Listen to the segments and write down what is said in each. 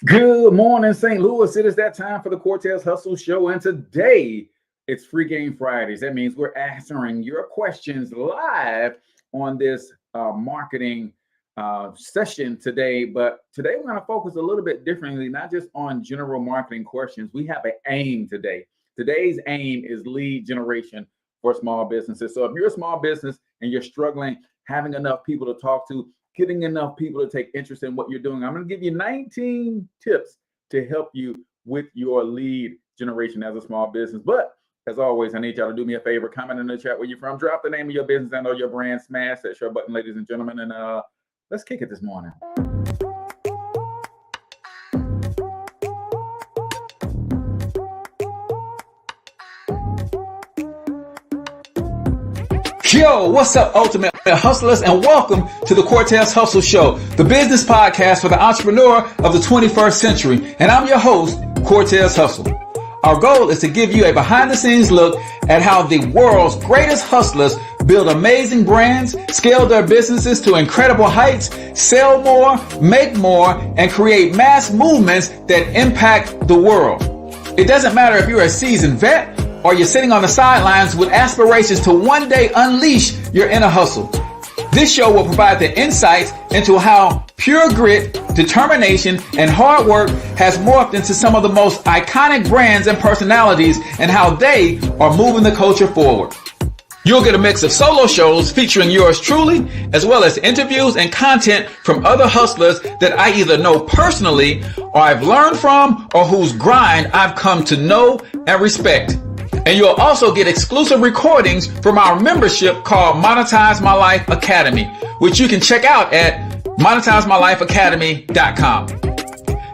Good morning, St. Louis. It is that time for the Cortez Hustle Show, and today it's Free Game Fridays. That means we're answering your questions live on this marketing session today. But today we're going to focus a little bit differently, not just on general marketing questions. We have an aim today. Today's aim is lead generation for small businesses. So if you're a small business and you're struggling having enough people to talk to, getting enough people to take interest in what you're doing, I'm going to give you 19 tips to help you with your lead generation as a small business. But as always, I need y'all to do me a favor. Comment in the chat where you're from. Drop the name of your business and or your brand. Smash that share button, ladies and gentlemen. And let's kick it this morning. Yo, what's up, Ultimate Hustlers, and welcome to the Cortez Hustle Show, the business podcast for the entrepreneur of the 21st century. And I'm your host, Cortez Hustle. Our goal is to give you a behind-the-scenes look at how the world's greatest hustlers build amazing brands, scale their businesses to incredible heights, sell more, make more, and create mass movements that impact the world. It doesn't matter if you're a seasoned vet or you're sitting on the sidelines with aspirations to one day unleash your inner hustle. This show will provide the insights into how pure grit, determination, and hard work has morphed into some of the most iconic brands and personalities and how they are moving the culture forward. You'll get a mix of solo shows featuring yours truly, as well as interviews and content from other hustlers that I either know personally or I've learned from or whose grind I've come to know and respect. And you'll also get exclusive recordings from our membership called Monetize My Life Academy, which you can check out at monetizemylifeacademy.com.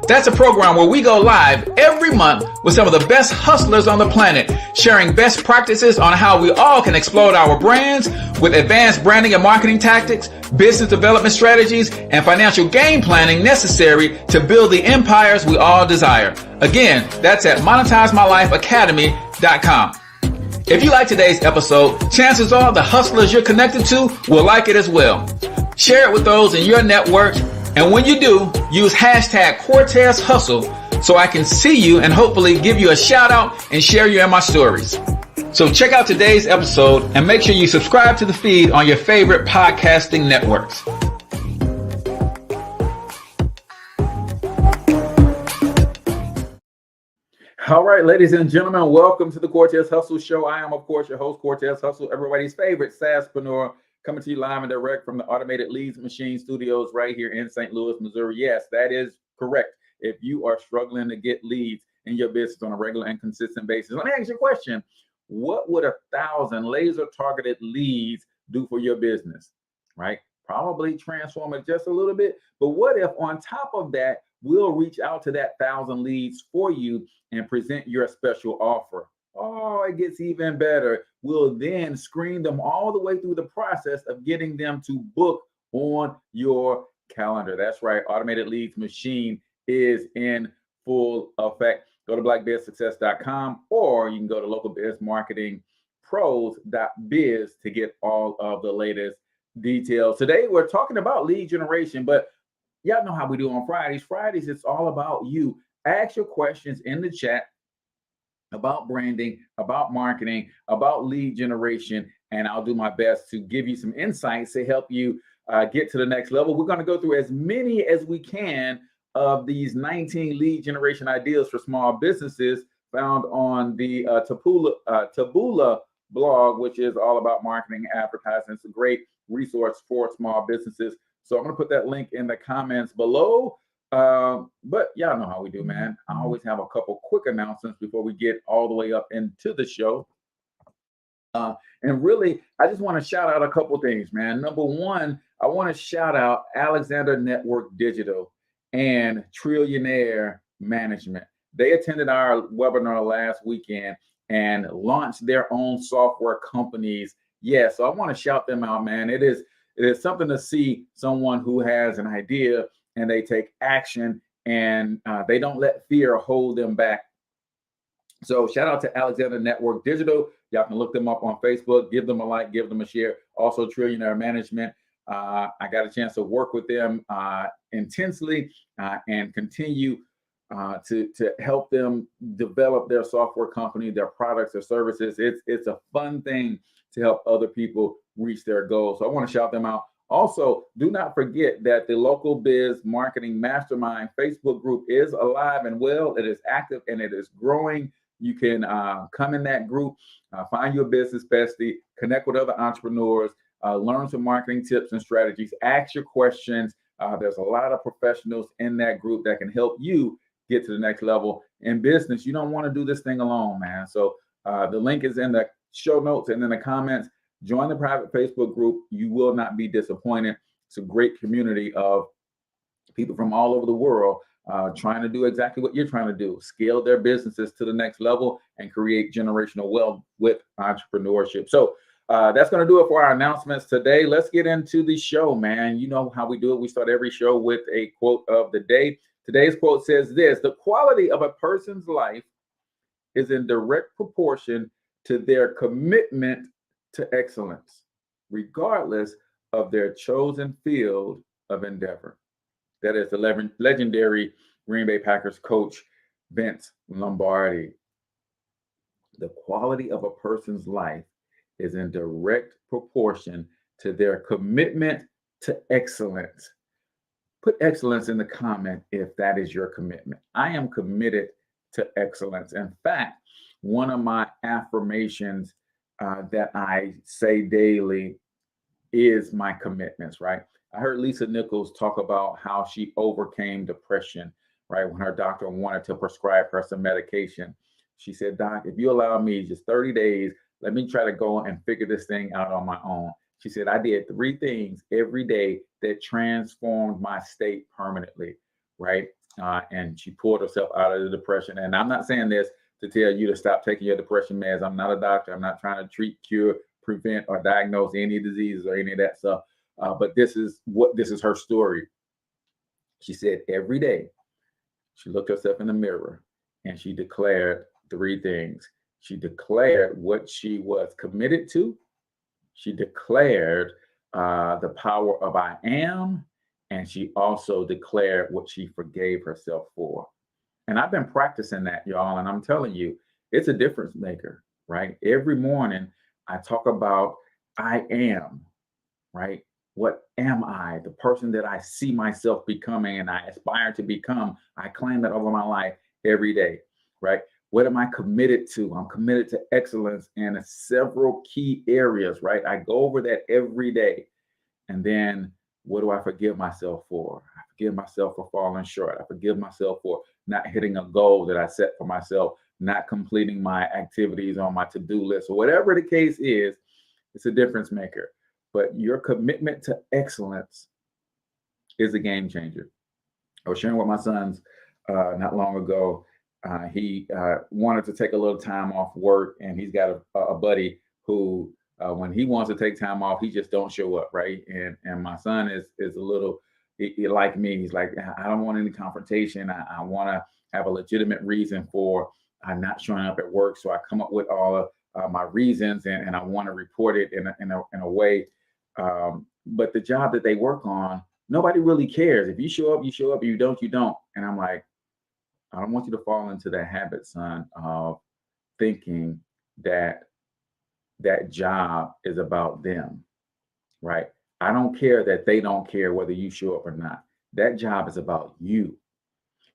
That's a program where we go live every month with some of the best hustlers on the planet, sharing best practices on how we all can explode our brands with advanced branding and marketing tactics, business development strategies, and financial game planning necessary to build the empires we all desire. Again, that's at monetizemylifeacademy.com. If you like today's episode, chances are the hustlers you're connected to will like it as well. Share it with those in your network. And when you do, use hashtag Cortez Hustle so I can see you and hopefully give you a shout out and share you in my stories. So check out today's episode and make sure you subscribe to the feed on your favorite podcasting networks. All right, ladies and gentlemen, welcome to the Cortez Hustle Show. I am, of course, your host, Cortez Hustle, everybody's favorite SaaSpreneur, coming to you live and direct from the Automated Leads Machine Studios right here in St. Louis, Missouri. Yes, that is correct. If you are struggling to get leads in your business on a regular and consistent basis, let me ask you a question. What would 1,000 laser-targeted leads do for your business, right? Probably transform it just a little bit. But what if on top of that, we'll reach out to that 1,000 leads for you and present your special offer? Oh, it gets even better. We'll then screen them all the way through the process of getting them to book on your calendar. That's right. Automated Leads Machine is in full effect. Go to blackbizsuccess.com or you can go to localbizmarketingpros.biz to get all of the latest details. Today, we're talking about lead generation, but y'all know how we do on Fridays. Fridays, it's all about you. Ask your questions in the chat about branding, about marketing, about lead generation, and I'll do my best to give you some insights to help you get to the next level. We're going to go through as many as we can of these 19 lead generation ideas for small businesses found on the Taboola blog, which is all about marketing and advertising. It's a great resource for small businesses. So I'm going to put that link in the comments below. But y'all know how we do, man. I always have a couple quick announcements before we get all the way up into the show. And really, I just want to shout out a couple things, man. Number one, I want to shout out Alexander Network Digital and Trillionaire Management. They attended our webinar last weekend and launched their own software companies. Yeah, so I want to shout them out, man. It is something to see someone who has an idea and they take action and they don't let fear hold them back. So shout out to Alexander Network Digital. Y'all can look them up on Facebook, give them a like, give them a share. Also Trillionaire Management. I got a chance to work with them intensely and continue to help them develop their software company, their products, their services. It's a fun thing to help other people reach their goals. So I want to shout them out. Also, do not forget that the local Biz Marketing Mastermind Facebook group is alive and well. It is active and it is growing. You can come in that group, find your business bestie, connect with other entrepreneurs, learn some marketing tips and strategies, ask your questions. There's a lot of professionals in that group that can help you get to the next level in business. You don't want to do this thing alone, man. So the link is in the show notes and in the comments. Join the private Facebook group. You will not be disappointed. It's a great community of people from all over the world trying to do exactly what you're trying to do, scale their businesses to the next level and create generational wealth with entrepreneurship. So that's going to do it for our announcements today. Let's get into the show, man. You know how we do it. We start every show with a quote of the day. Today's quote says this: the quality of a person's life is in direct proportion to their commitment to excellence, regardless of their chosen field of endeavor. That is the legendary Green Bay Packers coach, Vince Lombardi. The quality of a person's life is in direct proportion to their commitment to excellence. Put excellence in the comment if that is your commitment. I am committed to excellence. In fact, one of my affirmations that I say daily is my commitments, right? I heard Lisa Nichols talk about how she overcame depression, right? When her doctor wanted to prescribe her some medication. She said, Doc, if you allow me just 30 days, let me try to go and figure this thing out on my own. She said, I did 3 things every day that transformed my state permanently, right? And she pulled herself out of the depression. And I'm not saying this to tell you to stop taking your depression meds. I'm not a doctor. I'm not trying to treat, cure, prevent, or diagnose any diseases or any of that stuff. But this is her story. She said every day she looked herself in the mirror and she declared 3 things. She declared what she was committed to. She declared the power of I am. And she also declared what she forgave herself for. And I've been practicing that, y'all. And I'm telling you, it's a difference maker, right? Every morning I talk about I am, right? What am I? The person that I see myself becoming and I aspire to become. I claim that over my life every day, right? What am I committed to? I'm committed to excellence in several key areas, right? I go over that every day. And then what do I forgive myself for? I forgive myself for falling short. I forgive myself for not hitting a goal that I set for myself, not completing my activities on my to-do list, or whatever the case is. It's a difference maker. But your commitment to excellence is a game changer. I was sharing with my sons not long ago. He wanted to take a little time off work, and he's got a buddy who, when he wants to take time off, he just don't show up, right? And my son is a little he like me. He's like, I don't want any confrontation. I want to have a legitimate reason for not showing up at work. So I come up with all of my reasons, and I want to report it in a way. But the job that they work on, nobody really cares. If you show up, you show up. If you don't, you don't. And I'm like, I don't want you to fall into that habit, son, of thinking that that job is about them, right? I don't care that they don't care whether you show up or not. That job is about you.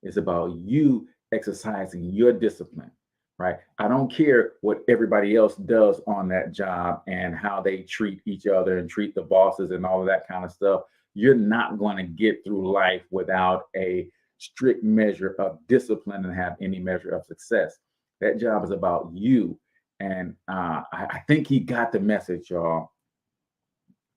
It's about you exercising your discipline, right? I don't care what everybody else does on that job and how they treat each other and treat the bosses and all of that kind of stuff. You're not going to get through life without a strict measure of discipline and have any measure of success. That job is about you. And I think he got the message, y'all.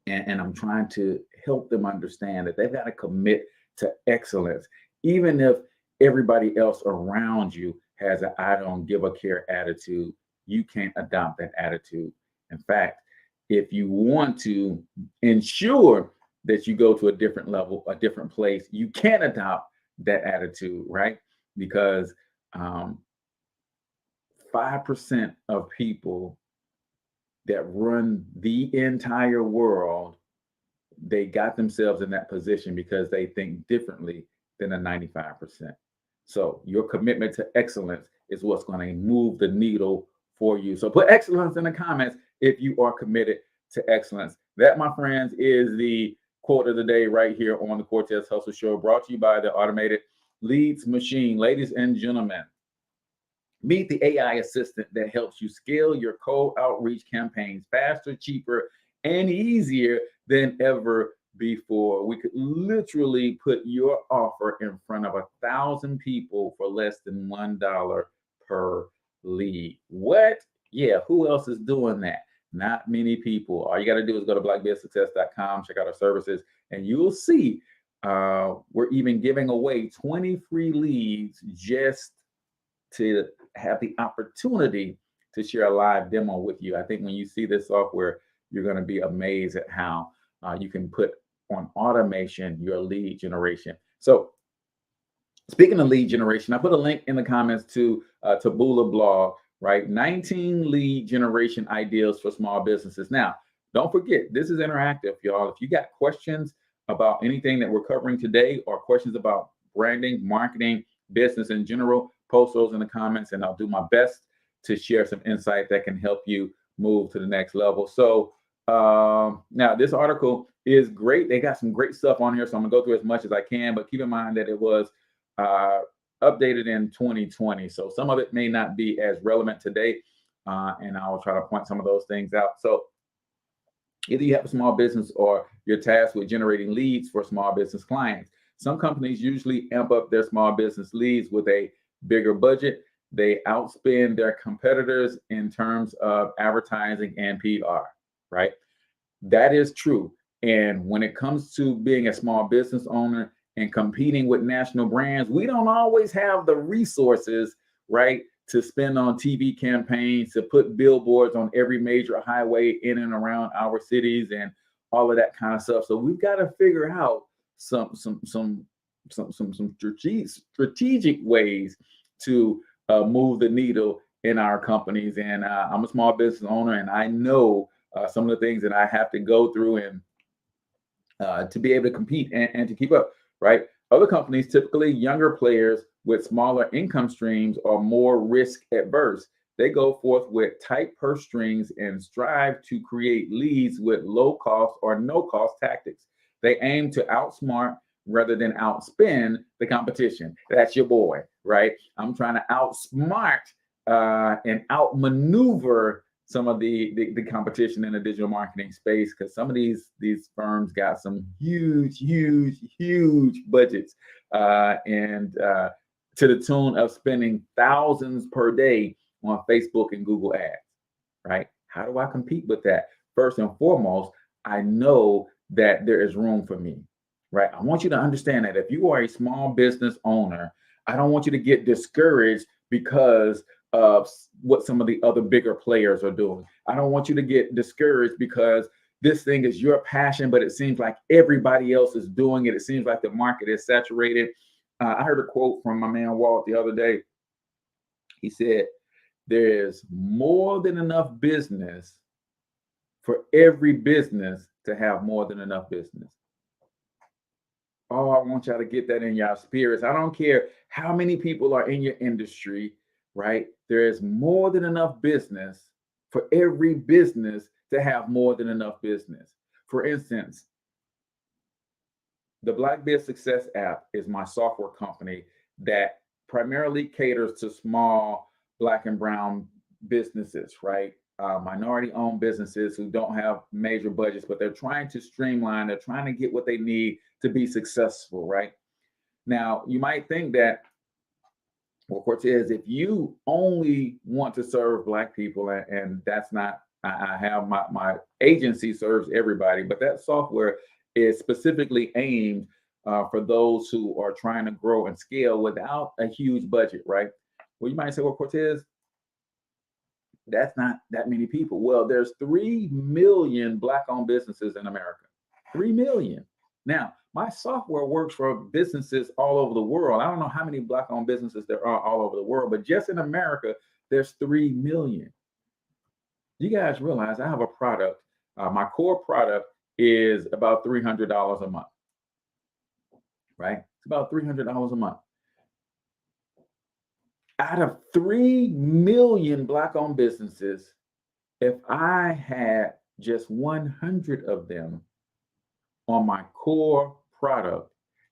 And I'm trying to help them understand that they've got to commit to excellence, even if everybody else around you has an I don't give a care attitude. You can't adopt that attitude. In fact, if you want to ensure that you go to a different level, a different place, you can adopt that attitude, right? Because 5% of people that run the entire world, they got themselves in that position because they think differently than the 95%. So your commitment to excellence is what's going to move the needle for you. So put excellence in the comments if you are committed to excellence. That, my friends, is the quote of the day right here on the Cortez Hustle Show, brought to you by the Automated Leads Machine. Ladies and gentlemen, meet the AI assistant that helps you scale your cold outreach campaigns faster, cheaper, and easier than ever before. We could literally put your offer in front of 1,000 people for less than $1 per lead. What? Yeah, who else is doing that? Not many people. All you got to do is go to blackbizsuccess.com, check out our services, and you'll see we're even giving away 20 free leads just to have the opportunity to share a live demo with you. I think when you see this software, you're going to be amazed at how you can put on automation your lead generation. So speaking of lead generation, I put a link in the comments to Taboola blog, right? 19 lead generation ideas for small businesses. Now, don't forget, this is interactive, y'all. If you got questions about anything that we're covering today or questions about branding, marketing, business in general, post those in the comments and I'll do my best to share some insight that can help you move to the next level. So now this article is great. They got some great stuff on here, so I'm gonna go through as much as I can, but keep in mind that it was updated in 2020. So some of it may not be as relevant today, and I'll try to point some of those things out. So either you have a small business or you're tasked with generating leads for small business clients. Some companies usually amp up their small business leads with a bigger budget. They outspend their competitors in terms of advertising and PR, right? That is true. And when it comes to being a small business owner and competing with national brands, we don't always have the resources, right, to spend on TV campaigns, to put billboards on every major highway in and around our cities and all of that kind of stuff. So we've got to figure out some strategic ways to move the needle in our companies. And I'm a small business owner, and I know some of the things that I have to go through and to be able to compete and to keep up, right? Other companies, typically younger players with smaller income streams, are more risk adverse. They go forth with tight purse strings and strive to create leads with low cost or no cost tactics. They aim to outsmart rather than outspend the competition. That's your boy, right? I'm trying to outsmart and outmaneuver some of the competition in the digital marketing space, because some of these firms got some huge budgets and to the tune of spending thousands per day on Facebook and Google ads, right? How do I compete with that? First and foremost, I know that there is room for me, right? I want you to understand that if you are a small business owner, I don't want you to get discouraged because of what some of the other bigger players are doing. I don't want you to get discouraged because this thing is your passion, but it seems like everybody else is doing it. It seems like the market is saturated. I heard a quote from my man Walt the other day. He said, "There's more than enough business for every business to have more than enough business." Oh, I want y'all to get that in y'all spirits. I don't care how many people are in your industry, right? There is more than enough business for every business to have more than enough business. For instance, the Black Biz Success app is my software company that primarily caters to small Black and brown businesses, right? Minority owned businesses who don't have major budgets, but they're trying to streamline, they're trying to get what they need to be successful, right? Now, you might think that, well, Cortez, if you only want to serve Black people, and that's not, I have my agency serves everybody, but that software is specifically aimed for those who are trying to grow and scale without a huge budget, right? Well, you might say, well, Cortez, that's not that many people. Well, there's 3 million Black-owned businesses in America. 3 million. Now, my software works for businesses all over the world. I don't know how many Black-owned businesses there are all over the world, but just in America, there's 3 million. You guys realize I have a product. My core product is about $300 a month, right? It's about $300 a month. Out of 3 million Black-owned businesses, if I had just 100 of them on my core product,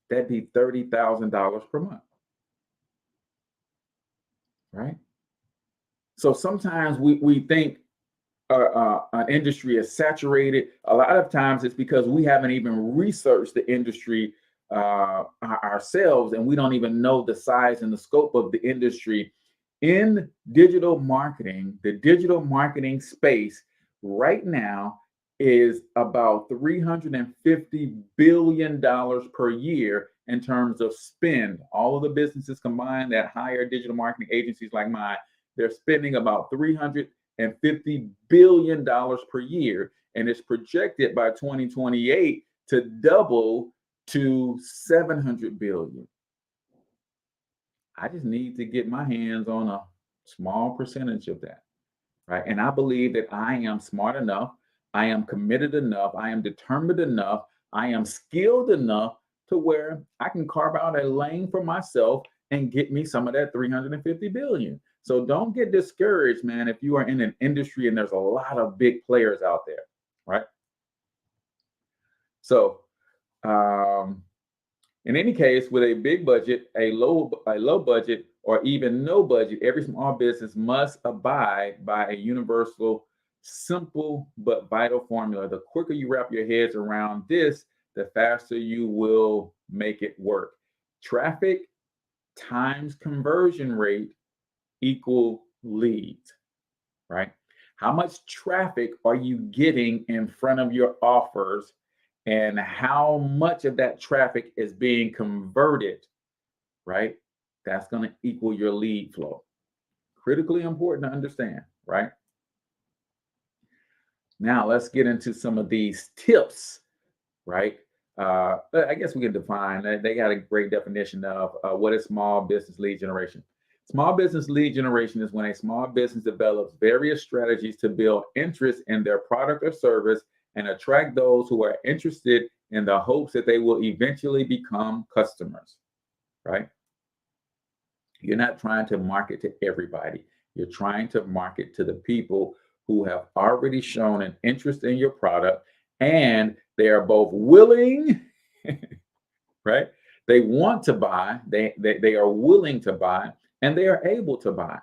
that'd be $30,000 per month, right? So sometimes we think an industry is saturated. A lot of times it's because we haven't even researched the industry ourselves, and we don't even know the size and the scope of the industry. In digital marketing, the digital marketing space right now is about $350 billion per year in terms of spend. All of the businesses combined that hire digital marketing agencies like mine, they're spending about $350 billion per year. And it's projected by 2028 to double to 700 billion. I just need to get my hands on a small percentage of that, right? And I believe that I am smart enough, I am committed enough, I am determined enough, I am skilled enough to where I can carve out a lane for myself and get me some of that 350 billion. So don't get discouraged, man, if you are in an industry and there's a lot of big players out there, right? So, in any case, with a big budget, a low budget, or even no budget, every small business must abide by a universal, simple but vital formula. The quicker you wrap your heads around this, the faster you will make it work. Traffic times conversion rate equal leads, right? How much traffic are you getting in front of your offers, and how much of that traffic is being converted, right? That's going to equal your lead flow. Critically important to understand, right? Now let's get into some of these tips, right? I guess we can define. They got a great definition of what is small business lead generation. Small business lead generation is when a small business develops various strategies to build interest in their product or service and attract those who are interested in the hopes that they will eventually become customers, right? You're not trying to market to everybody. You're trying to market to the people who have already shown an interest in your product, and they are both willing, right? They want to buy, they are willing to buy, and they are able to buy.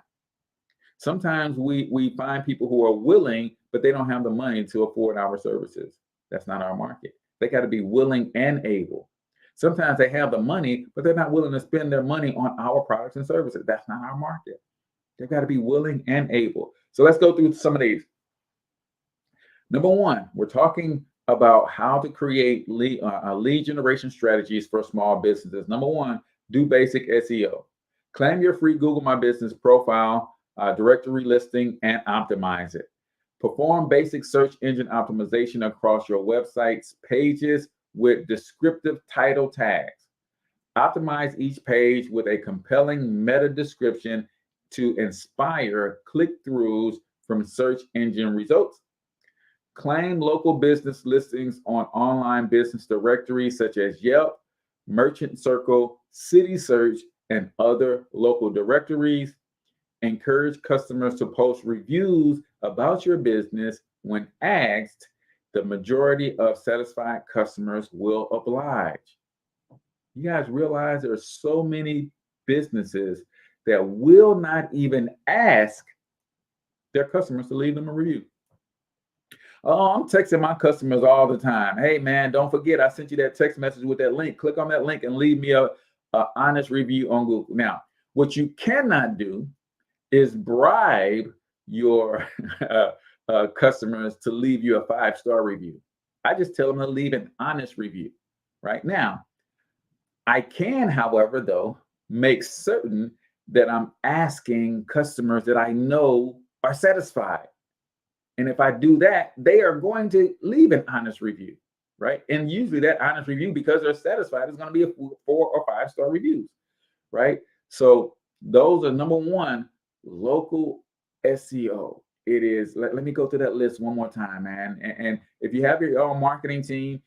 Sometimes we find people who are willing, but they don't have the money to afford our services. That's not our market. They got to be willing and able. Sometimes they have the money, but they're not willing to spend their money on our products and services. That's not our market. They've got to be willing and able. So let's go through some of these. Number one, we're talking about how to create lead generation strategies for small businesses. Number one, do basic SEO. Claim your free Google My Business profile, directory listing, and optimize it. Perform basic search engine optimization across your website's pages with descriptive title tags. Optimize each page with a compelling meta description to inspire click-throughs from search engine results. Claim local business listings on online business directories such as Yelp, Merchant Circle, City Search, and other local directories. Encourage customers to post reviews about your business. When asked, the majority of satisfied customers will oblige. You guys realize there are so many businesses that will not even ask their customers to leave them a review. Oh, I'm texting my customers all the time. Hey, man, don't forget I sent you that text message with that link. Click on that link and leave me a honest review on Google. Now, what you cannot do is bribe your customers to leave you a 5-star review. I just tell them to leave an honest review. Right now, I can, however, though, make certain that I'm asking customers that I know are satisfied. And if I do that, they are going to leave an honest review, right? And usually that honest review, because they're satisfied, is going to be a 4 or 5-star reviews, right? So those are number one, local SEO. It is, let me go through that list one more time, man. And if you have your own marketing team,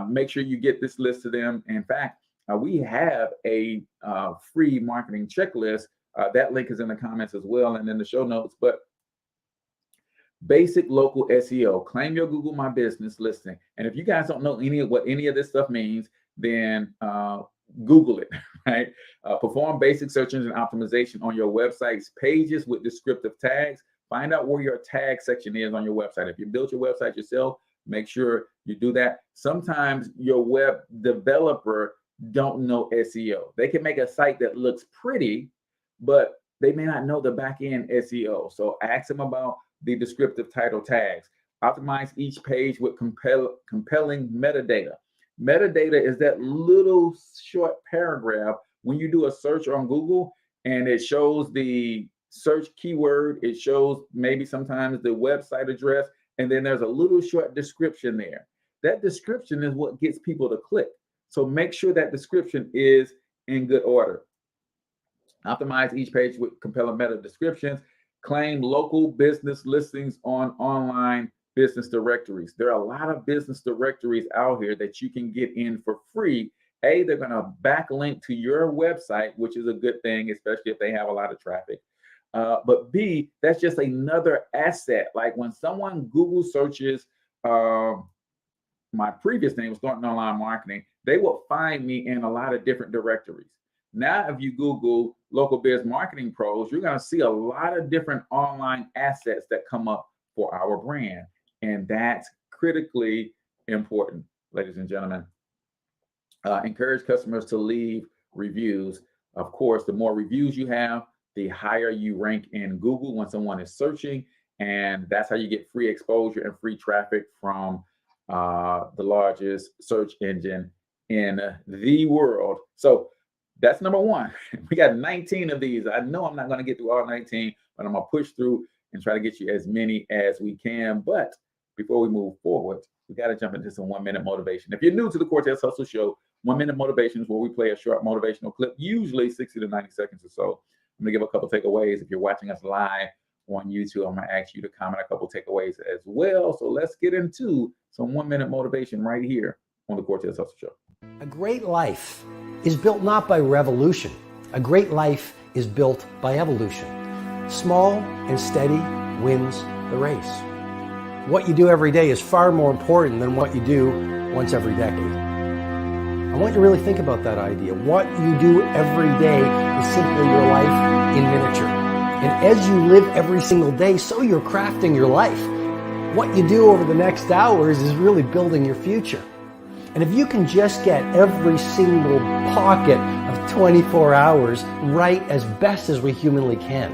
make sure you get this list to them. In fact, we have a free marketing checklist That link is in the comments as well and in the show notes. But basic local SEO, claim your Google My Business listing. And if you guys don't know what any of this stuff means, then Google it, right? Perform basic search engine optimization on your website's pages with descriptive tags. Find out where your tag section is on your website. If you built your website yourself, make sure you do that. Sometimes your web developer don't know SEO. They can make a site that looks pretty, but they may not know the back end SEO. So ask them about the descriptive title tags. Optimize each page with compelling metadata. Metadata is that little short paragraph when you do a search on Google and it shows the search keyword, it shows maybe sometimes the website address, and then there's a little short description there. That description is what gets people to click. So make sure that description is in good order. Optimize each page with compelling meta descriptions. Claim local business listings on online business directories. There are a lot of business directories out here that you can get in for free. A, they're going to backlink to your website, which is a good thing, especially if they have a lot of traffic. But B, that's just another asset. Like when someone Google searches, my previous name was Thornton Online Marketing, they will find me in a lot of different directories. Now, if you Google local Biz Marketing Pros, you're going to see a lot of different online assets that come up for our brand. And that's critically important, ladies and gentlemen. Encourage customers to leave reviews. Of course, the more reviews you have, the higher you rank in Google when someone is searching. And that's how you get free exposure and free traffic from the largest search engine in the world. So that's number one. We got 19 of these. I know I'm not going to get through all 19, but I'm going to push through and try to get you as many as we can. But before we move forward, we got to jump into some 1 minute motivation. If you're new to the Cortez Hustle Show, 1 minute motivation is where we play a short motivational clip, usually 60 to 90 seconds or so. I'm going to give a couple takeaways. If you're watching us live on YouTube, I'm going to ask you to comment a couple takeaways as well. So let's get into some 1 minute motivation right here on the Cortez Hustle Show. A great life is built not by revolution. A great life is built by evolution. Small and steady wins the race. What you do every day is far more important than what you do once every decade. I want you to really think about that idea. What you do every day is simply your life in miniature. And as you live every single day, so you're crafting your life. What you do over the next hours is really building your future. And if you can just get every single pocket of 24 hours right as best as we humanly can,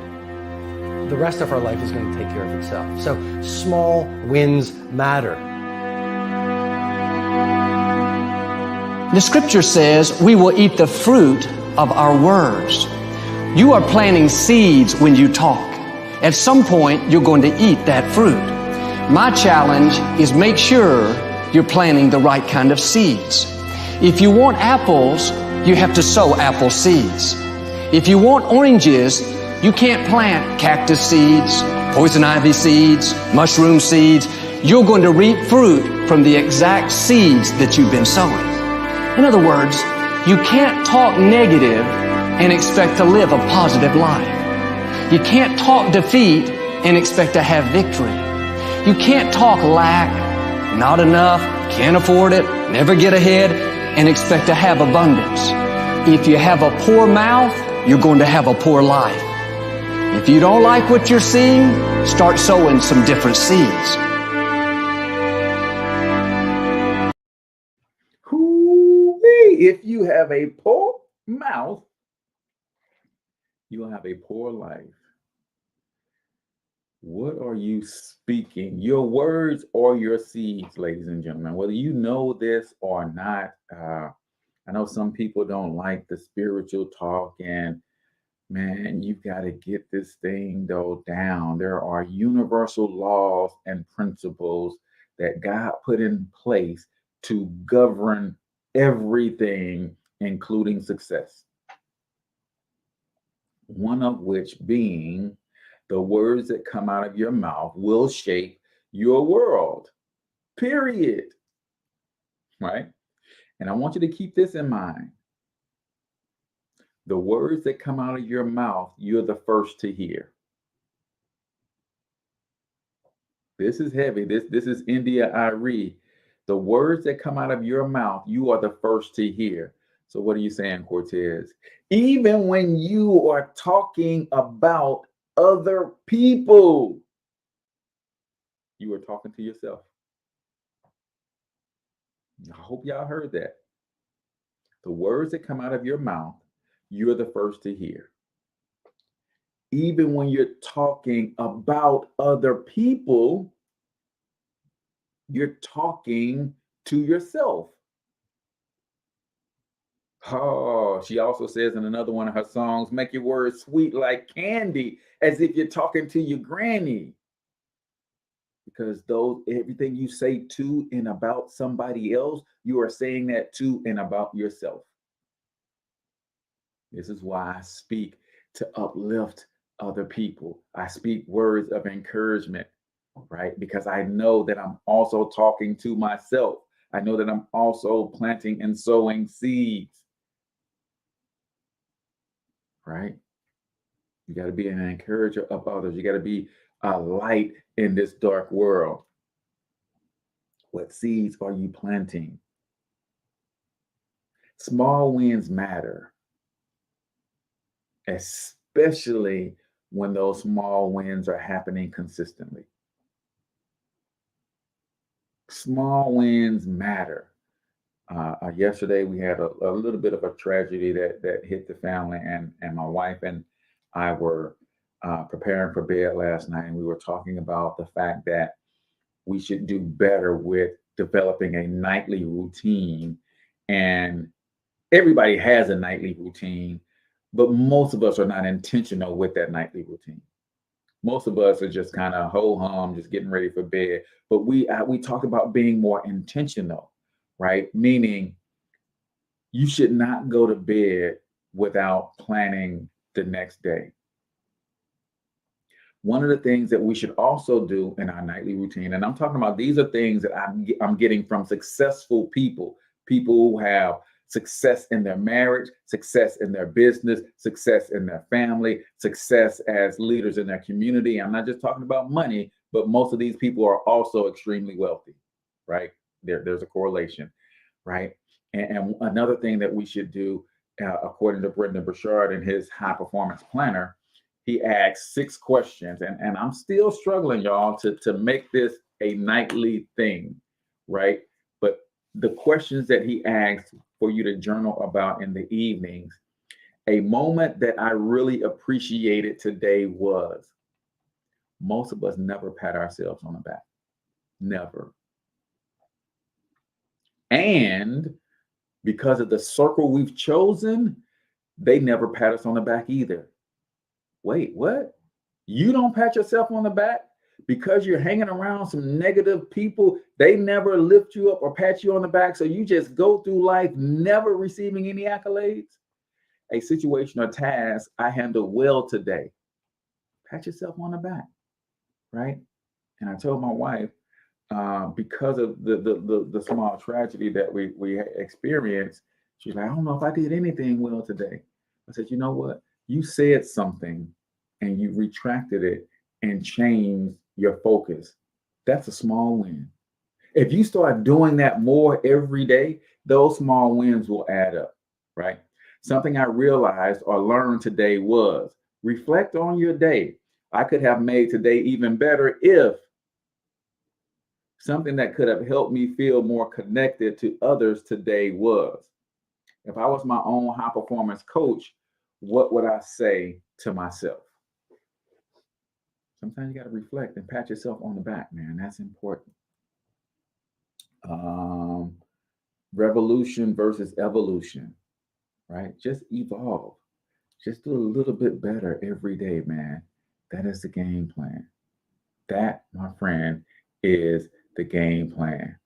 the rest of our life is going to take care of itself. So small wins matter. The scripture says we will eat the fruit of our words. You are planting seeds when you talk. At some point, you're going to eat that fruit. My challenge is make sure you're planting the right kind of seeds. If you want apples, you have to sow apple seeds. If you want oranges, you can't plant cactus seeds, poison ivy seeds, mushroom seeds. You're going to reap fruit from the exact seeds that you've been sowing. In other words, you can't talk negative and expect to live a positive life. You can't talk defeat and expect to have victory. You can't talk lack, not enough, can't afford it, never get ahead, and expect to have abundance. If you have a poor mouth, you're going to have a poor life. If you don't like what you're seeing, start sowing some different seeds. If you have a poor mouth, you will have a poor life. What are you speaking? Your words or your seeds, ladies and gentlemen, whether you know this or not. I know some people don't like the spiritual talk, and man, you've got to get this thing though down. There are universal laws and principles that God put in place to govern everything, including success. One of which being the words that come out of your mouth will shape your world, period. Right? And I want you to keep this in mind. The words that come out of your mouth, you're the first to hear. This is heavy. This is India Irie. The words that come out of your mouth, you are the first to hear. So what are you saying, Cortez? Even when you are talking about other people, you are talking to yourself. I hope y'all heard that. The words that come out of your mouth, you're the first to hear. Even when you're talking about other people, you're talking to yourself. Oh, she also says in another one of her songs, make your words sweet like candy, as if you're talking to your granny. Because everything you say to and about somebody else, you are saying that to and about yourself. This is why I speak to uplift other people. I speak words of encouragement, right? Because I know that I'm also talking to myself. I know that I'm also planting and sowing seeds, right? You got to be an encourager of others. You got to be a light in this dark world. What seeds are you planting? Small wins matter, especially when those small wins are happening consistently. Small wins matter. Yesterday, we had a little bit of a tragedy that hit the family, and my wife and I were preparing for bed last night, and we were talking about the fact that we should do better with developing a nightly routine. And everybody has a nightly routine, but most of us are not intentional with that nightly routine. Most of us are just kind of ho-hum, just getting ready for bed. But we talk about being more intentional, right? Meaning you should not go to bed without planning the next day. One of the things that we should also do in our nightly routine, and I'm talking about these are things that I'm getting from successful people who have success in their marriage, success in their business, success in their family, success as leaders in their community. I'm not just talking about money, but most of these people are also extremely wealthy, right? There's a correlation, right? And another thing that we should do, according to Brendan Burchard in his high performance planner, he asks 6 questions, and I'm still struggling, y'all, to make this a nightly thing, right? But the questions that he asks for you to journal about in the evenings, a moment that I really appreciated today was, most of us never pat ourselves on the back. Never. And because of the circle we've chosen, they never pat us on the back either. Wait, what? You don't pat yourself on the back because you're hanging around some negative people? They never lift you up or pat you on the back, so you just go through life never receiving any accolades? A situation or task I handled well today. Pat yourself on the back, right? And I told my wife, because of the small tragedy that we experienced, she's like, I don't know if I did anything well today. I said, you know what? You said something and you retracted it and changed your focus. That's a small win. If you start doing that more every day, those small wins will add up, right? Something I realized or learned today was reflect on your day. I could have made today even better if something that could have helped me feel more connected to others today was. If I was my own high performance coach, what would I say to myself? Sometimes you got to reflect and pat yourself on the back, man. That's important. Revolution versus evolution, right? Just evolve. Just do a little bit better every day, man. That is the game plan. That, my friend, is the game plan,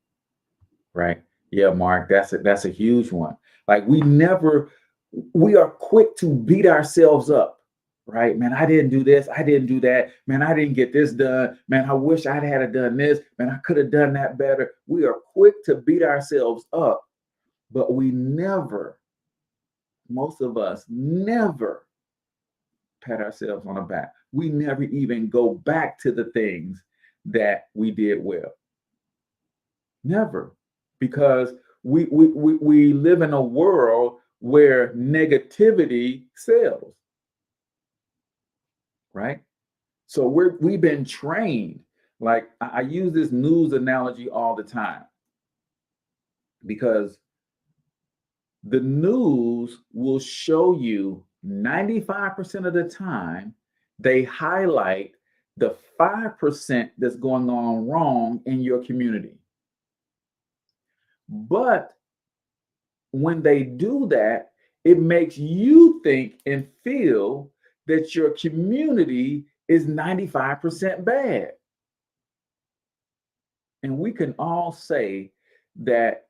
right? Yeah, Mark, that's a huge one. Like we are quick to beat ourselves up, right? Man, I didn't do this. I didn't do that. Man, I didn't get this done. Man, I wish I'd had done this. Man, I could have done that better. We are quick to beat ourselves up, but we never most of us never pat ourselves on the back. We never even go back to the things that we did well. Never. Because we live in a world where negativity sells, right? So we've been trained. Like I use this news analogy all the time because the news will show you 95% of the time they highlight the 5% that's going on wrong in your community. But when they do that, it makes you think and feel that your community is 95% bad. And we can all say that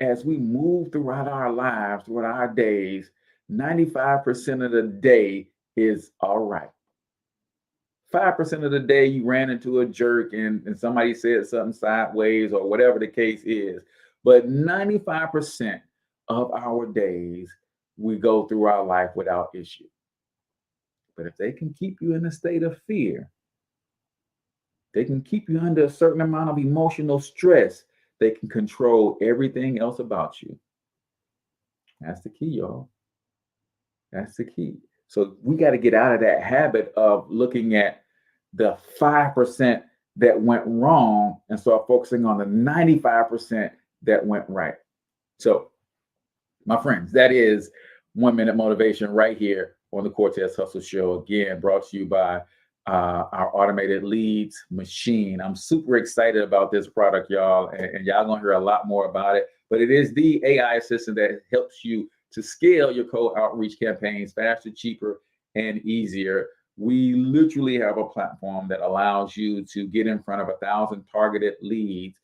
as we move throughout our lives, throughout our days, 95% of the day is all right. 5% of the day you ran into a jerk and somebody said something sideways or whatever the case is. But 95% of our days, we go through our life without issue. But if they can keep you in a state of fear, they can keep you under a certain amount of emotional stress, they can control everything else about you. That's the key, y'all. That's the key. So we got to get out of that habit of looking at the 5% that went wrong and start focusing on the 95% that went right. So, my friends, that is 1 Minute Motivation right here on the Cortez Hustle Show. Again, brought to you by our automated leads machine. I'm super excited about this product, y'all, and y'all gonna hear a lot more about it. But it is the AI assistant that helps you to scale your cold outreach campaigns faster, cheaper, and easier. We literally have a platform that allows you to get in front of 1,000 targeted leads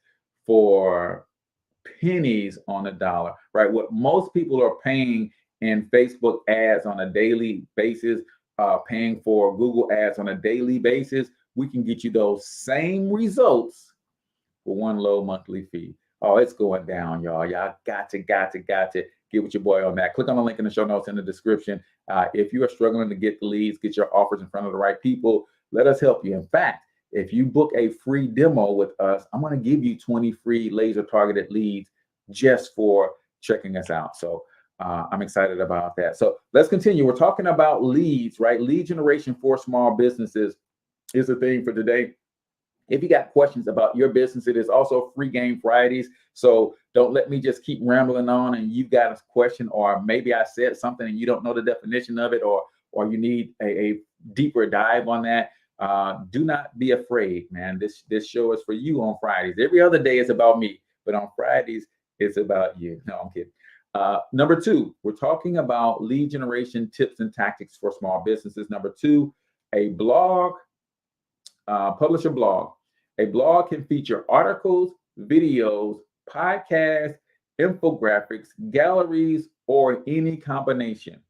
for pennies on the dollar, right? What most people are paying in Facebook ads on a daily basis, paying for Google ads on a daily basis, we can get you those same results for one low monthly fee. Oh, it's going down, y'all. Y'all got to get with your boy on that. Click on the link in the show notes in the description. If you are struggling to get the leads, get your offers in front of the right people, let us help you. In fact, if you book a free demo with us, I'm going to give you 20 free laser targeted leads just for checking us out. So I'm excited about that. So let's continue. We're talking about leads, right? Lead generation for small businesses is the thing for today. If you got questions about your business, it is also Free Game Fridays. So don't let me just keep rambling on and you've got a question, or maybe I said something and you don't know the definition of it, or you need a deeper dive on that. Do not be afraid, man. This show is for you on Fridays. Every other day is about me, but on Fridays, it's about you. No, I'm kidding. Number 2, we're talking about lead generation tips and tactics for small businesses. Number 2, a blog, publish a blog. A blog can feature articles, videos, podcasts, infographics, galleries, or any combination.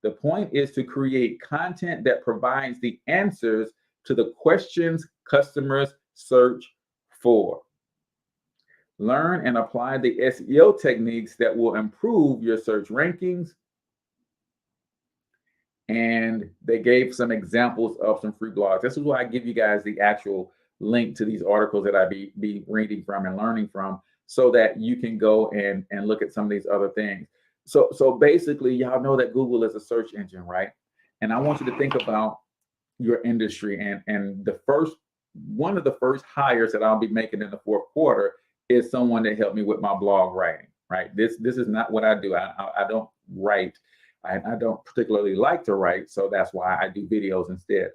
The point is to create content that provides the answers to the questions customers search for. Learn and apply the SEO techniques that will improve your search rankings. And they gave some examples of some free blogs. This is why I give you guys the actual link to these articles that I be reading from and learning from, so that you can go and look at some of these other things. So basically, y'all know that Google is a search engine, right? And I want you to think about your industry, and one of the first hires that I'll be making in the 4th quarter is someone that helped me with my blog writing, right? This is not what I do. I don't write. I don't particularly like to write, so that's why I do videos instead.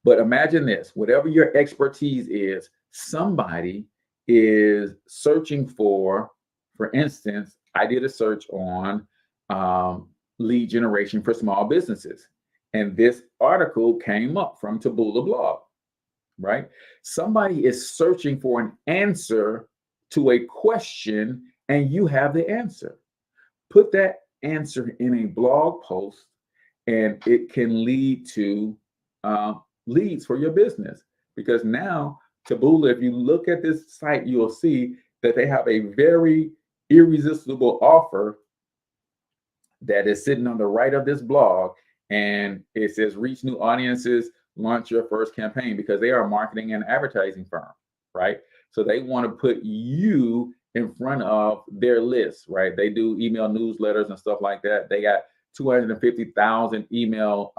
But imagine this, whatever your expertise is, somebody is searching for instance, I did a search on lead generation for small businesses. And this article came up from Taboola Blog, right? Somebody is searching for an answer to a question, and you have the answer. Put that answer in a blog post, and it can lead to leads for your business. Because now Taboola, if you look at this site, you'll see that they have a very irresistible offer that is sitting on the right of this blog, and it says reach new audiences, launch your first campaign, because they are a marketing and advertising firm, right? So they want to put you in front of their list, right? They do email newsletters and stuff like that. They got 250,000 emails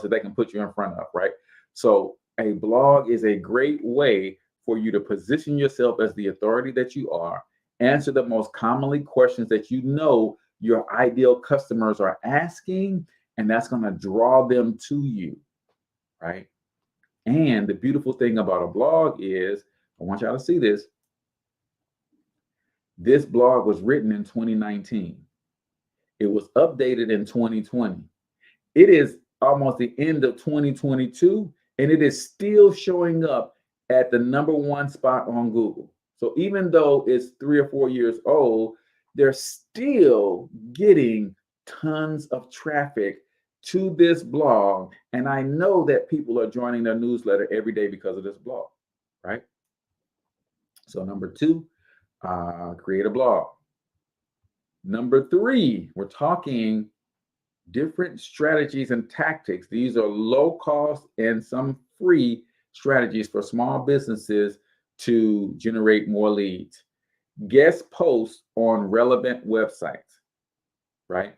that they can put you in front of, right? So a blog is a great way for you to position yourself as the authority that you are, answer the most commonly questions that you know your ideal customers are asking, and that's going to draw them to you, right? And the beautiful thing about a blog is, I want y'all to see this. This blog was written in 2019. It was updated in 2020. It is almost the end of 2022, and it is still showing up at the #1 spot on Google. So even though it's 3 or 4 years old, they're still getting tons of traffic to this blog. And I know that people are joining their newsletter every day because of this blog, right? So number 2, create a blog. Number 3, we're talking different strategies and tactics. These are low cost and some free strategies for small businesses to generate more leads. Guest posts on relevant websites, right?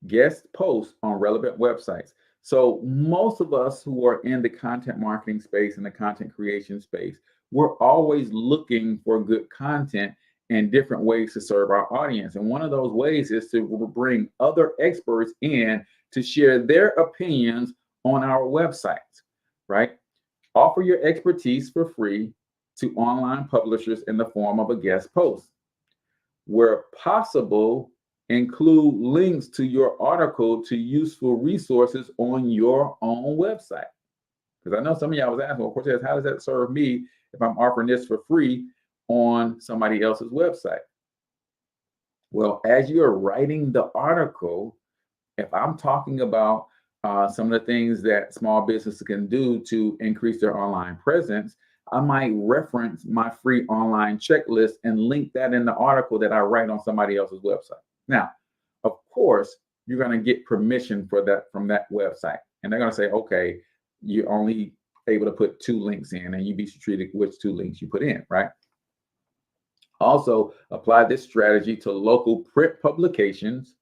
Guest posts on relevant websites. So most of us who are in the content marketing space and the content creation space, we're always looking for good content and different ways to serve our audience. And one of those ways is to bring other experts in to share their opinions on our websites, right? Offer your expertise for free to online publishers in the form of a guest post. Where possible, include links to your article to useful resources on your own website. Because I know some of y'all was asking, well, Cortez, how does that serve me if I'm offering this for free on somebody else's website? Well, as you're writing the article, if I'm talking about some of the things that small businesses can do to increase their online presence, I might reference my free online checklist and link that in the article that I write on somebody else's website. Now, of course, you're going to get permission for that from that website. And they're going to say, okay, you're only able to put 2 links in, and you be treated which 2 links you put in, right? Also, apply this strategy to local print publications,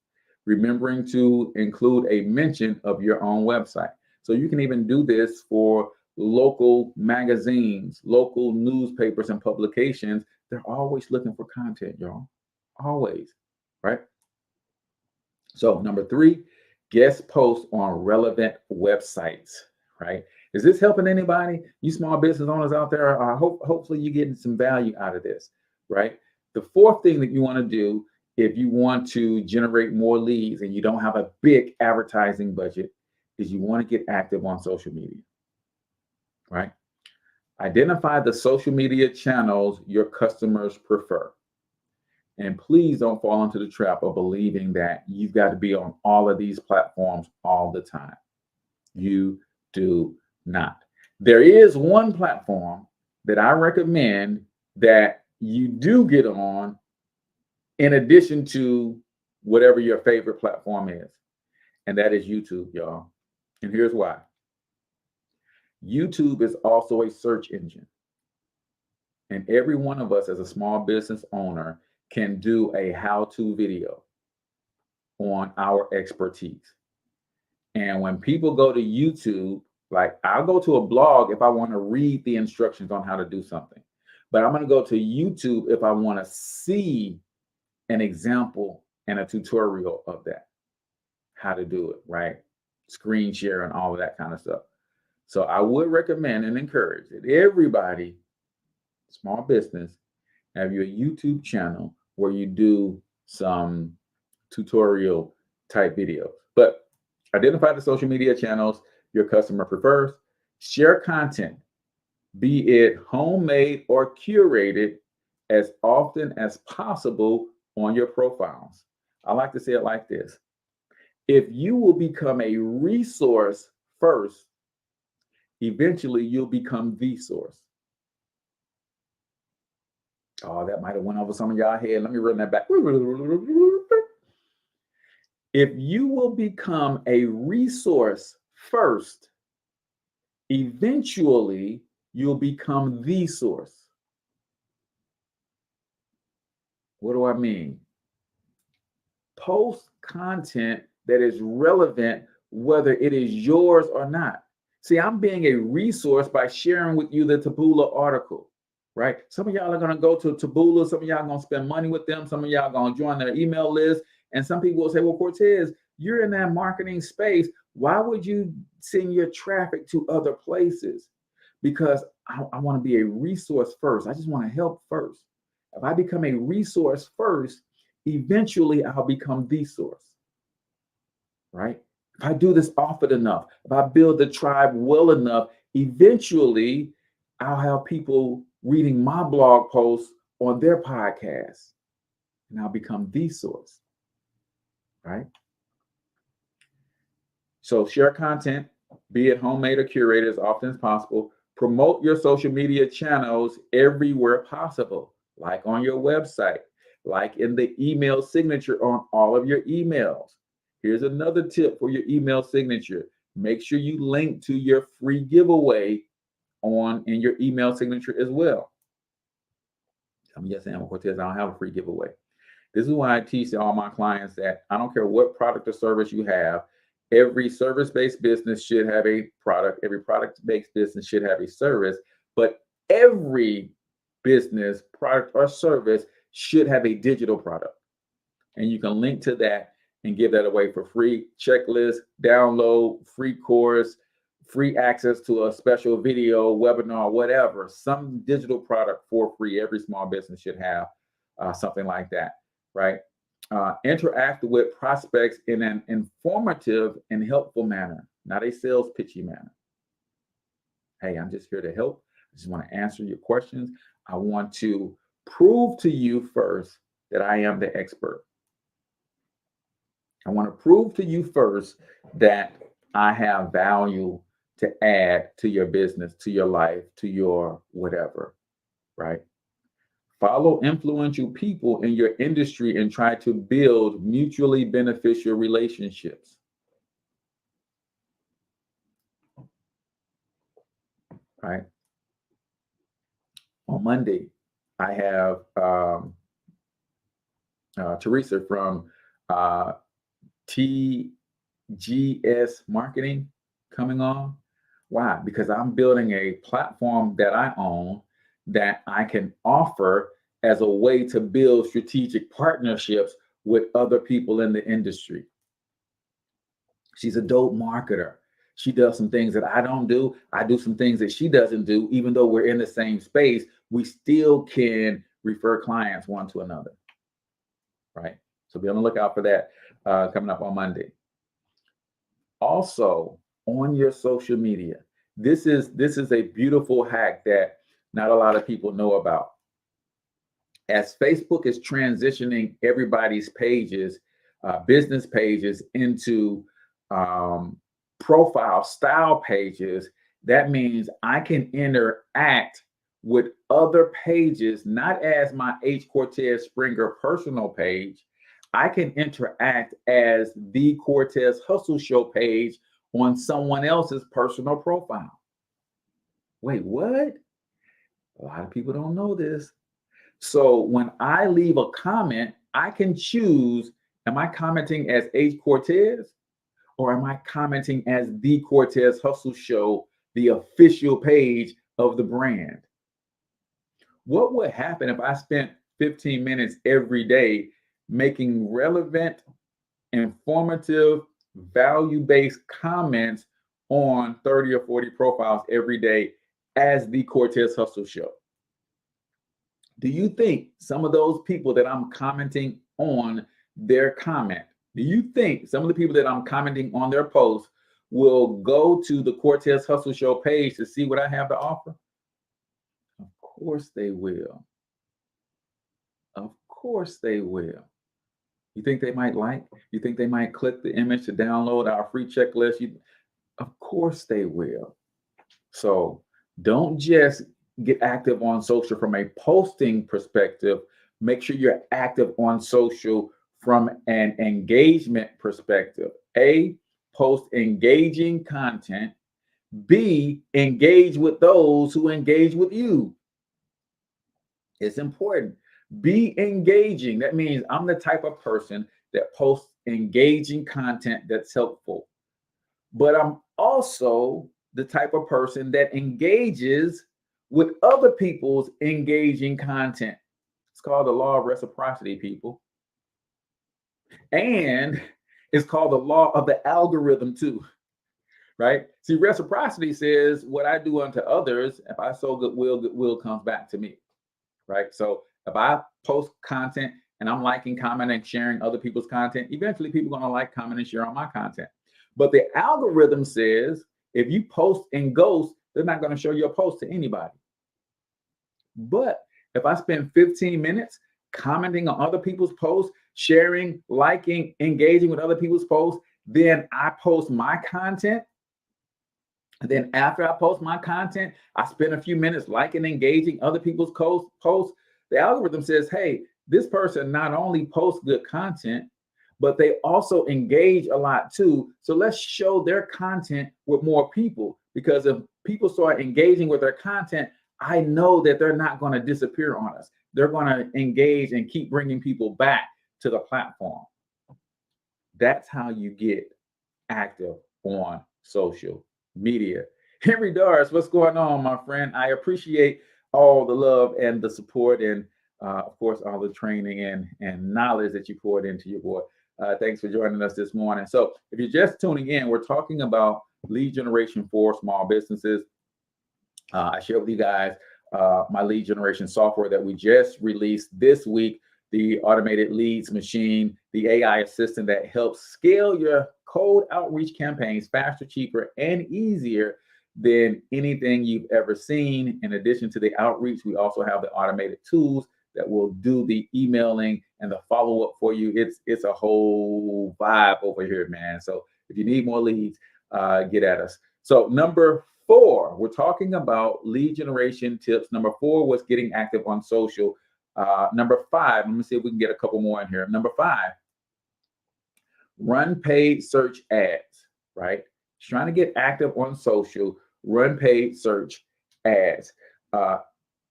remembering to include a mention of your own website. So you can even do this for local magazines, local newspapers and publications. They're always looking for content, y'all. Always, right? So number 3, guest post on relevant websites, right? Is this helping anybody? You small business owners out there, hopefully you're getting some value out of this, right? The 4th thing that you want to do if you want to generate more leads and you don't have a big advertising budget is you want to get active on social media, right? Identify the social media channels your customers prefer. And please don't fall into the trap of believing that you've got to be on all of these platforms all the time. You do not. There is one platform that I recommend that you do get on in addition to whatever your favorite platform is, and that is YouTube, y'all. And here's why. YouTube is also a search engine. And every one of us as a small business owner can do a how-to video on our expertise. And when people go to YouTube, like I'll go to a blog if I want to read the instructions on how to do something. But I'm going to go to YouTube if I want to see an example and a tutorial of that, how to do it, right? Screen share and all of that kind of stuff. So I would recommend and encourage that everybody, small business, have your YouTube channel where you do some tutorial type videos. But identify the social media channels your customer prefers. Share content, be it homemade or curated, as often as possible on your profiles. I like to say it like this. If you will become a resource first, eventually you'll become the source. Oh, that might have went over some of y'all head. Let me run that back. If you will become a resource first, eventually you'll become the source. What do I mean? Post content that is relevant, whether it is yours or not. See, I'm being a resource by sharing with you the Taboola article, right? Some of y'all are going to go to Taboola. Some of y'all are going to spend money with them. Some of y'all are going to join their email list. And some people will say, well, Cortez, you're in that marketing space. Why would you send your traffic to other places? Because I want to be a resource first. I just want to help first. If I become a resource first, eventually I'll become the source, right? If I do this often enough, if I build the tribe well enough, eventually I'll have people reading my blog posts on their podcasts, and I'll become the source, right? So share content, be it homemade or curated as often as possible. Promote your social media channels everywhere possible, like on your website, like in the email signature on all of your emails. Here's another tip for your email signature. Make sure you link to your free giveaway in your email signature as well. I'm just saying, Cortez, I don't have a free giveaway. This is why I teach all my clients that I don't care what product or service you have. Every service-based business should have a product. Every product-based business should have a service. But every business, product, or service should have a digital product. And you can link to that and give that away for free. Checklist, download, free course, free access to a special video, webinar, whatever. Some digital product for free. Every small business should have something like that, right? Interact with prospects in an informative and helpful manner, not a sales pitchy manner. Hey, I'm just here to help. I just want to answer your questions. I want to prove to you first that I am the expert. I want to prove to you first that I have value to add to your business, to your life, to your whatever, right? Follow influential people in your industry and try to build mutually beneficial relationships. Right? On Monday, I have Teresa from TGS Marketing coming on. Why? Because I'm building a platform that I own that I can offer as a way to build strategic partnerships with other people in the industry. She's a dope marketer. She does some things that I don't do. I do some things that she doesn't do. Even though we're in the same space, we still can refer clients one to another, right? So be on the lookout for that coming up on Monday. Also, on your social media, this is a beautiful hack that not a lot of people know about. As Facebook is transitioning everybody's pages, business pages, into profile style pages, that means I can interact with other pages, not as my H. Cortez Springer personal page. I can interact as the Cortez Hustle Show page on someone else's personal profile. Wait, what? A lot of people don't know this. So when I leave a comment, I can choose, am I commenting as H. Cortez, or am I commenting as the Cortez Hustle Show, the official page of the brand? What would happen if I spent 15 minutes every day making relevant, informative, value-based comments on 30 or 40 profiles every day as the Cortez Hustle Show? Do you think some of those people that I'm commenting on their comment, do you think some of the people that I'm commenting on their posts will go to the Cortez Hustle Show page to see what I have to offer? Of course they will. Of course they will. You think they might like? You think they might click the image to download our free checklist? Of course they will. So don't just get active on social from a posting perspective. Make sure you're active on social from an engagement perspective. A, post engaging content. B, engage with those who engage with you. It's important. Be engaging. That means I'm the type of person that posts engaging content that's helpful. But I'm also the type of person that engages with other people's engaging content. It's called the law of reciprocity, people. And it's called the law of the algorithm too, right? See, reciprocity says what I do unto others, if I sow goodwill, goodwill comes back to me, right? So if I post content and I'm liking, commenting, sharing other people's content, eventually people are going to like, comment, and share on my content. But the algorithm says if you post and ghost, they're not going to show your post to anybody. But if I spend 15 minutes commenting on other people's posts, sharing, liking, engaging with other people's posts, then I post my content. And then after I post my content, I spend a few minutes liking, engaging other people's posts. The algorithm says, hey, this person not only posts good content, but they also engage a lot too. So let's show their content with more people, because if people start engaging with their content, I know that they're not going to disappear on us. They're going to engage and keep bringing people back to the platform. That's how you get active on social media. Henry Doris, what's going on, my friend? I appreciate all the love and the support, and of course, all the training and knowledge that you poured into your boy. Thanks for joining us this morning. So if you're just tuning in, we're talking about lead generation for small businesses. I shared with you guys my lead generation software that we just released this week, the automated leads machine, the AI assistant that helps scale your cold outreach campaigns faster, cheaper, and easier than anything you've ever seen. In addition to the outreach, we also have the automated tools that will do the emailing and the follow-up for you. It's a whole vibe over here, man. So if you need more leads, get at us. So number 4, we're talking about lead generation tips. Number 4 was getting active on social. Number 5, let me see if we can get a couple more in here. Number 5, run paid search ads, right? Trying to get active on social, run paid search ads.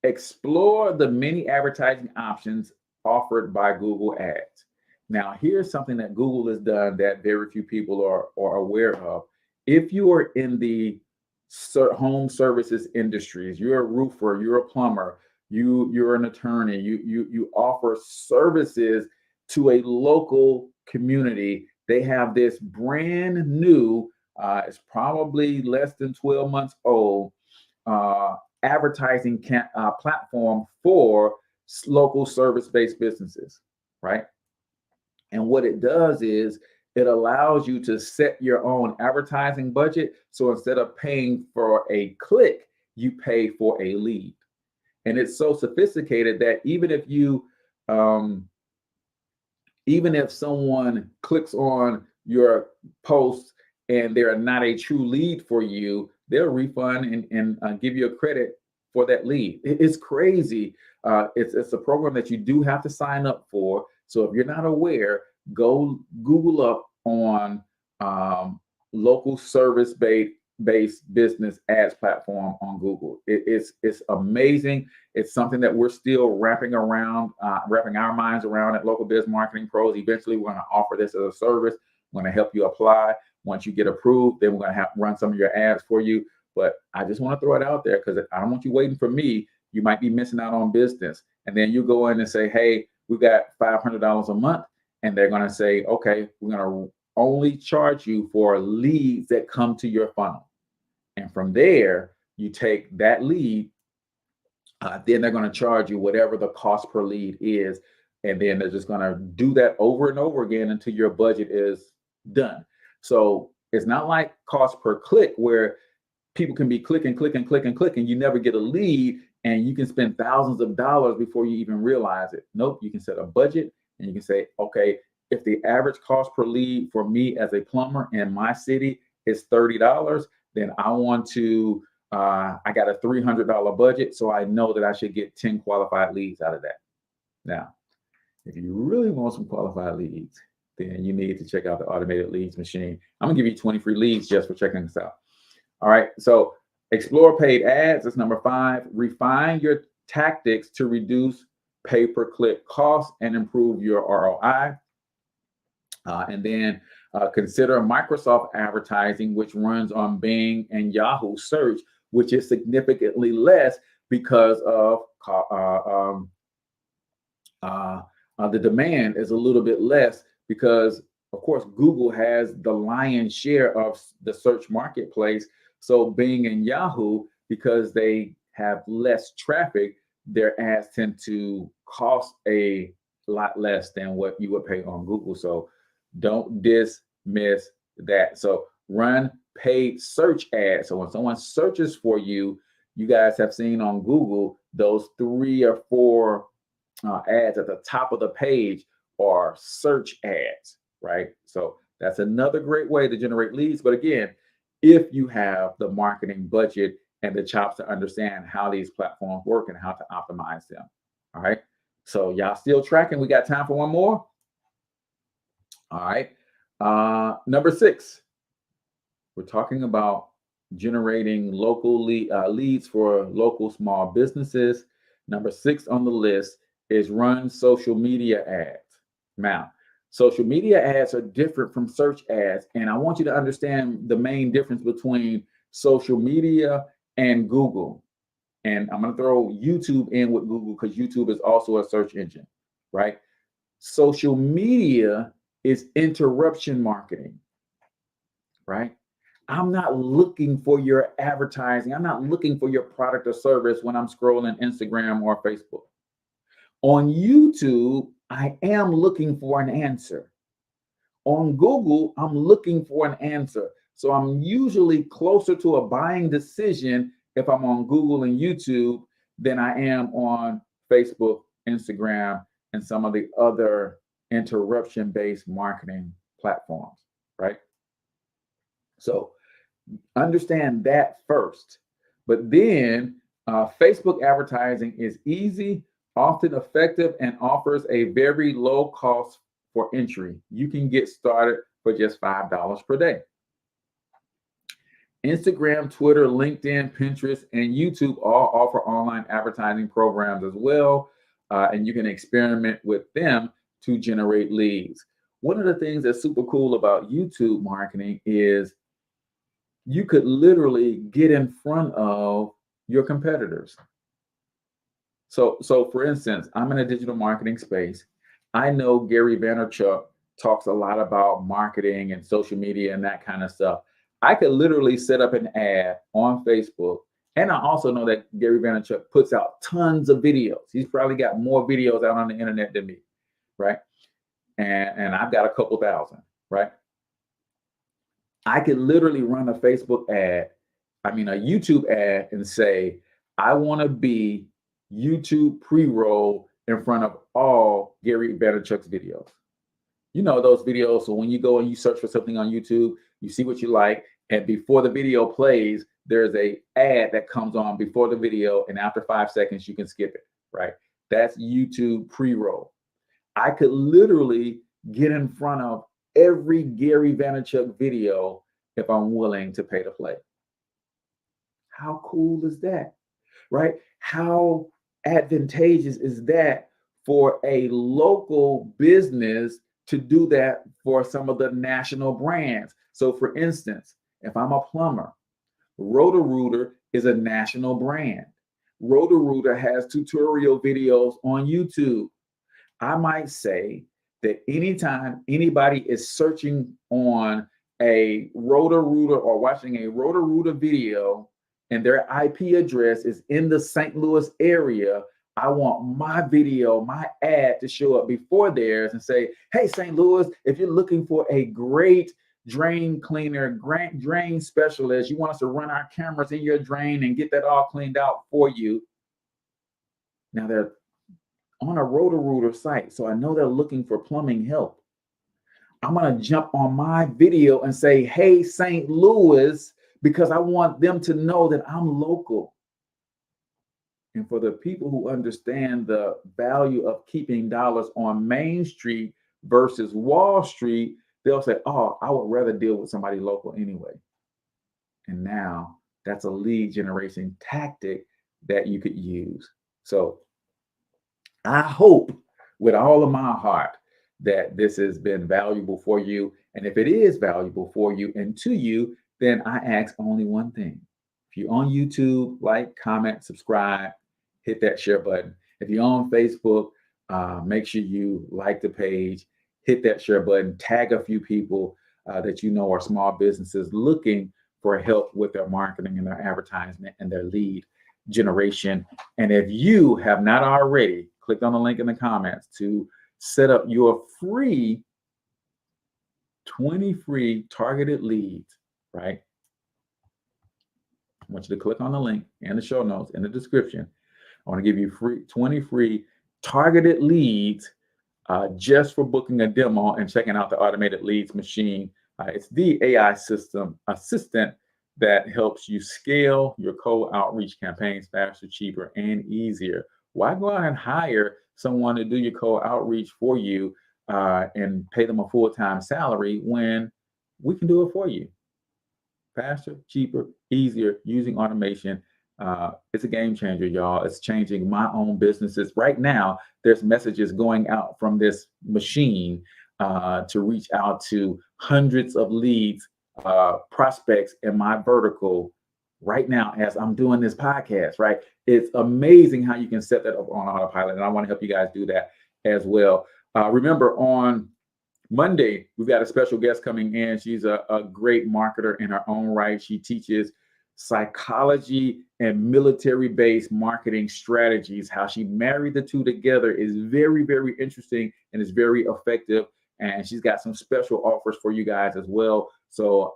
Explore the many advertising options offered by Google Ads. Now, here's something that Google has done that very few people are aware of. If you are in the home services industries, you're a roofer, you're a plumber, you're an attorney, you offer services to a local community. They have this brand new, it's probably less than 12 months old, advertising platform for local service-based businesses, right? And what it does is it allows you to set your own advertising budget. So instead of paying for a click, you pay for a lead. And it's so sophisticated that even if someone clicks on your post and they're not a true lead for you, they'll refund and give you a credit for that lead. It's crazy. It's a program that you do have to sign up for. So if you're not aware, go Google up on local service-based business ads platform on Google. It's amazing. It's something that we're still wrapping our minds around at Local Biz Marketing Pros. Eventually, we're going to offer this as a service. We're going to help you apply. Once you get approved, then we're going to have to run some of your ads for you. But I just want to throw it out there because I don't want you waiting for me. You might be missing out on business. And then you go in and say, hey, we got $500 a month. And they're going to say, okay, we're going to only charge you for leads that come to your funnel. And from there, you take that lead, then they're going to charge you whatever the cost per lead is. And then they're just going to do that over and over again until your budget is done. So it's not like cost per click where people can be clicking, you never get a lead and you can spend thousands of dollars before you even realize it. Nope, you can set a budget and you can say, okay, if the average cost per lead for me as a plumber in my city is $30, then I want to, I got a $300 budget, so I know that I should get 10 qualified leads out of that. Now, If you really want some qualified leads, then you need to check out the automated leads machine. I'm gonna give you 20 free leads just for checking this out. All right, so explore paid ads is number 5. Refine your tactics to reduce pay-per-click costs and improve your ROI. And then consider Microsoft advertising, which runs on Bing and Yahoo search, which is significantly less because of the demand is a little bit less because, of course, Google has the lion's share of the search marketplace. So Bing and Yahoo, because they have less traffic, their ads tend to cost a lot less than what you would pay on Google. So don't dismiss that. So run paid search ads. So when someone searches for you, you guys have seen on Google those 3 or 4 ads at the top of the page are search ads, right? So that's another great way to generate leads. But again, if you have the marketing budget and the chops to understand how these platforms work and how to optimize them. All right. So y'all still tracking? We got time for one more. All right. Number 6, we're talking about generating local leads for local small businesses. Number 6 on the list is run social media ads. Now, social media ads are different from search ads, and I want you to understand the main difference between social media and Google. And I'm going to throw YouTube in with Google because YouTube is also a search engine, right? Social media is interruption marketing, right? I'm not looking for your advertising. I'm not looking for your product or service when I'm scrolling Instagram or Facebook. On YouTube, I am looking for an answer. On Google, I'm looking for an answer. So I'm usually closer to a buying decision if I'm on Google and YouTube than I am on Facebook, Instagram, and some of the other interruption-based marketing platforms, right? So understand that first. But then Facebook advertising is easy, often effective, and offers a very low cost for entry. You can get started for just $5 per day. Instagram, Twitter, LinkedIn, Pinterest, and YouTube all offer online advertising programs as well, and you can experiment with them to generate leads. One of the things that's super cool about YouTube marketing is you could literally get in front of your competitors. So for instance, I'm in a digital marketing space. I know Gary Vaynerchuk talks a lot about marketing and social media and that kind of stuff. I could literally set up an ad on Facebook. And I also know that Gary Vaynerchuk puts out tons of videos. He's probably got more videos out on the internet than me, right? And I've got a couple thousand, right? I could literally run a YouTube ad and say, I want to be YouTube pre-roll in front of all Gary Vaynerchuk's videos. You know those videos, so when you go and you search for something on YouTube, you see what you like, and before the video plays, there's a ad that comes on before the video, and after 5 seconds, you can skip it, right? That's YouTube pre-roll. I could literally get in front of every Gary Vaynerchuk video if I'm willing to pay to play. How cool is that, right? How advantageous is that for a local business to do that for some of the national brands? So for instance, if I'm a plumber, Roto-Rooter is a national brand. Roto-Rooter has tutorial videos on YouTube. I might say that anytime anybody is searching on a Roto-Rooter or watching a Roto-Rooter video and their IP address is in the St. Louis area, I want my video, my ad to show up before theirs and say, hey, St. Louis, if you're looking for a great drain cleaner, drain specialist, you want us to run our cameras in your drain and get that all cleaned out for you. Now they're on a Roto-Rooter site, so I know they're looking for plumbing help. I'm going to jump on my video and say, hey, St. Louis, because I want them to know that I'm local. And for the people who understand the value of keeping dollars on Main Street versus Wall Street, they'll say, oh, I would rather deal with somebody local anyway. And now that's a lead generation tactic that you could use. So I hope with all of my heart that this has been valuable for you. And if it is valuable for you and to you, then I ask only one thing. If you're on YouTube, like, comment, subscribe, hit that share button. If you're on Facebook, make sure you like the page, hit that share button, tag a few people that you know are small businesses looking for help with their marketing and their advertisement and their lead generation. And if you have not already, click on the link in the comments to set up your free 20 free targeted leads, right? I want you to click on the link in the show notes in the description. I want to give you 20 free targeted leads just for booking a demo and checking out the automated leads machine. It's the AI assistant that helps you scale your cold outreach campaigns faster, cheaper, and easier. Why go out and hire someone to do your cold outreach for you and pay them a full-time salary when we can do it for you? Faster, cheaper, easier, using automation. It's a game changer, y'all. It's changing my own businesses. Right now, there's messages going out from this machine to reach out to hundreds of leads, prospects in my vertical right now as I'm doing this podcast, right? It's amazing how you can set that up on autopilot. And I want to help you guys do that as well. Remember, on Monday, we've got a special guest coming in. She's a great marketer in her own right. She teaches psychology and military-based marketing strategies. How she married the two together is very, very interesting and is very effective. And she's got some special offers for you guys as well. So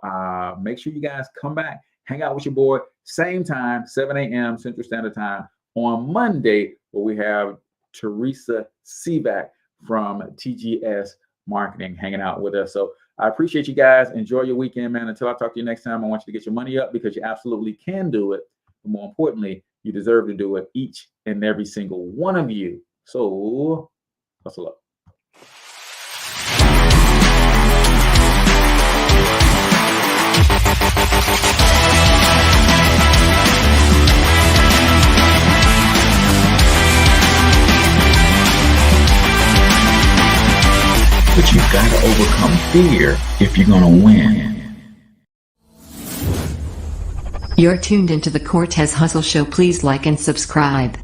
make sure you guys come back, hang out with your boy, same time, 7 a.m. Central Standard Time on Monday, where we have Teresa Seaback from TGS Marketing hanging out with us. So I appreciate you guys. Enjoy your weekend, man. Until I talk to you next time, I want you to get your money up because you absolutely can do it. But more importantly, you deserve to do it, each and every single one of you. So hustle up. But you've got to overcome fear if you're going to win. You're tuned into the Cortez Hustle Show. Please like and subscribe.